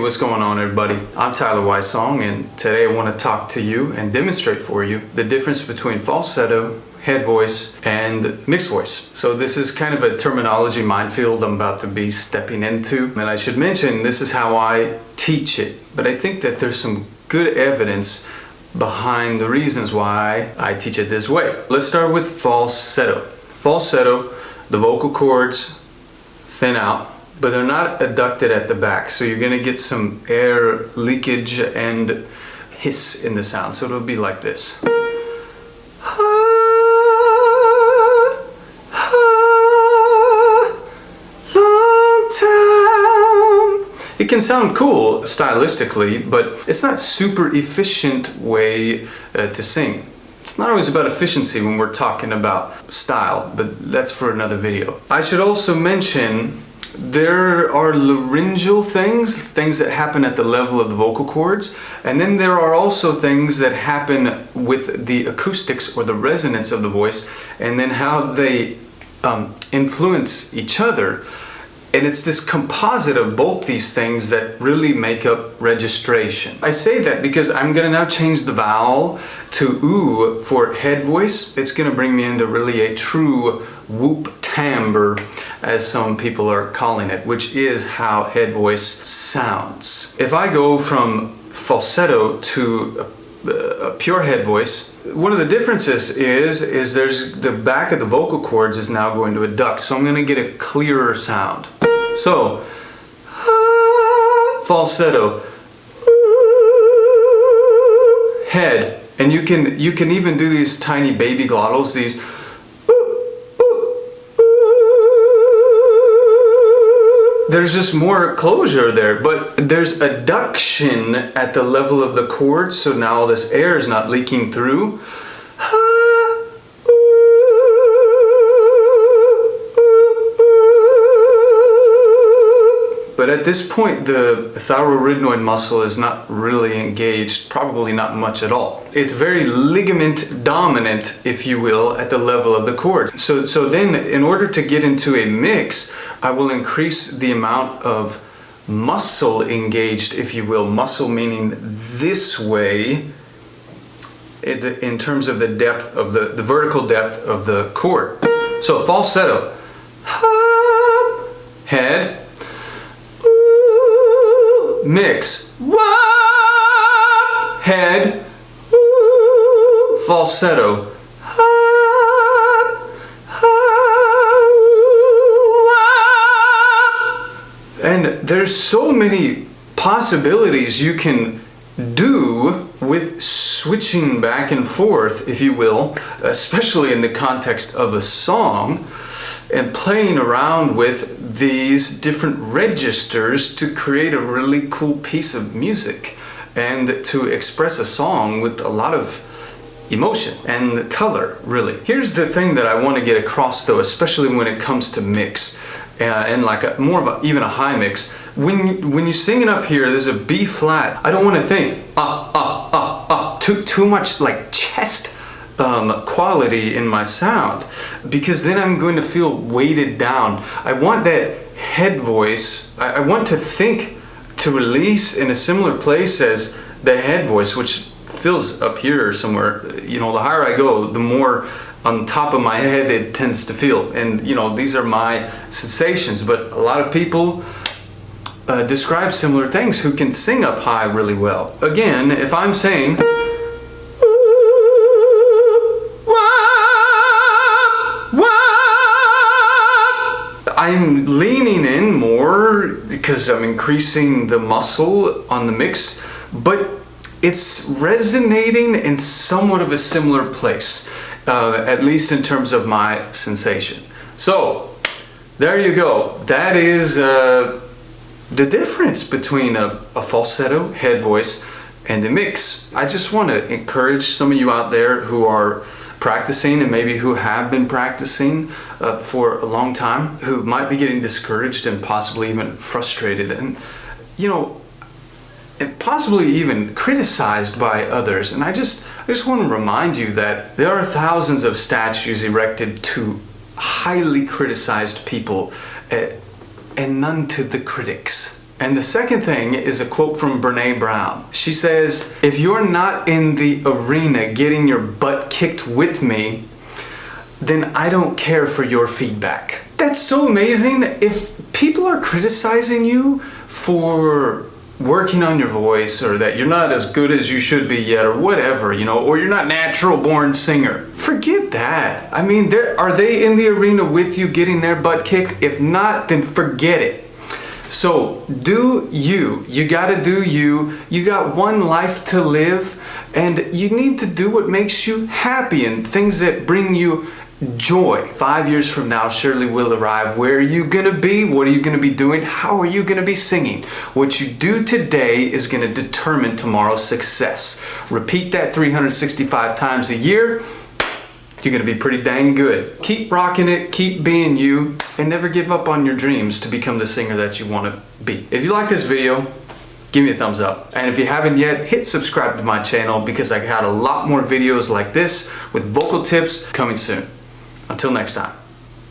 what's going on, everybody? I'm Tyler Wysong, and today I want to talk to you and demonstrate for you the difference between falsetto, head voice, and mixed voice. So this is kind of a terminology minefield I'm about to be stepping into, and I should mention this is how I teach it, but I think that there's some good evidence behind the reasons why I teach it this way. Let's start with falsetto. Falsetto, the vocal cords thin out, but they're not adducted at the back, so you're gonna get some air leakage and hiss in the sound, so it'll be like this. It can sound cool stylistically, but it's not super efficient way to sing. It's not always about efficiency when we're talking about style, but that's for another video. I should also mention there are laryngeal things that happen at the level of the vocal cords, and then there are also things that happen with the acoustics or the resonance of the voice, and then how they influence each other. And it's this composite of both these things that really make up registration. I say that because I'm gonna now change the vowel to oo for head voice. It's gonna bring me into really a true whoop timbre, as some people are calling it, which is how head voice sounds. If I go from falsetto to a pure head voice, one of the differences is there's the back of the vocal cords is now going to adduct, so I'm going to get a clearer sound. So falsetto, head, and you can even do these tiny baby glottals, these. There's just more closure there, but there's adduction at the level of the chords, so now all this air is not leaking through. But at this point, the thyroaryngenoid muscle is not really engaged, probably not much at all. It's very ligament dominant, if you will, at the level of the chords. So then, in order to get into a mix, I will increase the amount of muscle engaged, if you will. Muscle meaning this way, in terms of the depth of the vertical depth of the chord. So falsetto, head, mix, head, falsetto, and there's so many possibilities you can do with switching back and forth, if you will, especially in the context of a song, and playing around with these different registers to create a really cool piece of music and to express a song with a lot of emotion and color, really. Here's the thing that I want to get across, though, especially when it comes to mix and like more of even a high mix. When you sing it up here, there's a B flat. I don't want to think too much like chest quality in my sound, because then I'm going to feel weighted down. I want that head voice, I want to think to release in a similar place as the head voice, which feels up here somewhere. You know, the higher I go, the more on top of my head it tends to feel. And you know, these are my sensations, but a lot of people describe similar things who can sing up high really well. Again, if I'm saying I'm leaning in more because I'm increasing the muscle on the mix, but it's resonating in somewhat of a similar place, at least in terms of my sensation. So there you go. That is the difference between a falsetto head voice and a mix. I just want to encourage some of you out there who are practicing and maybe who have been practicing for a long time, who might be getting discouraged and possibly even frustrated, and you know, and possibly even criticized by others. And I just want to remind you that there are thousands of statues erected to highly criticized people and none to the critics. And the second thing is a quote from Brene Brown. She says, if you're not in the arena getting your butt kicked with me, then I don't care for your feedback. That's so amazing. If people are criticizing you for working on your voice, or that you're not as good as you should be yet, or whatever, or you're not natural born singer, forget that. I mean, are they in the arena with you getting their butt kicked? If not, then forget it. So do you. You gotta do you. You got one life to live, and you need to do what makes you happy and things that bring you joy. 5 years from now surely will arrive. Where are you gonna be? What are you gonna be doing? How are you gonna be singing? What you do today is gonna determine tomorrow's success. Repeat that 365 times a year. You're gonna be pretty dang good. Keep rocking it, keep being you, and never give up on your dreams to become the singer that you wanna be. If you like this video, give me a thumbs up. And if you haven't yet, hit subscribe to my channel, because I got a lot more videos like this with vocal tips coming soon. Until next time.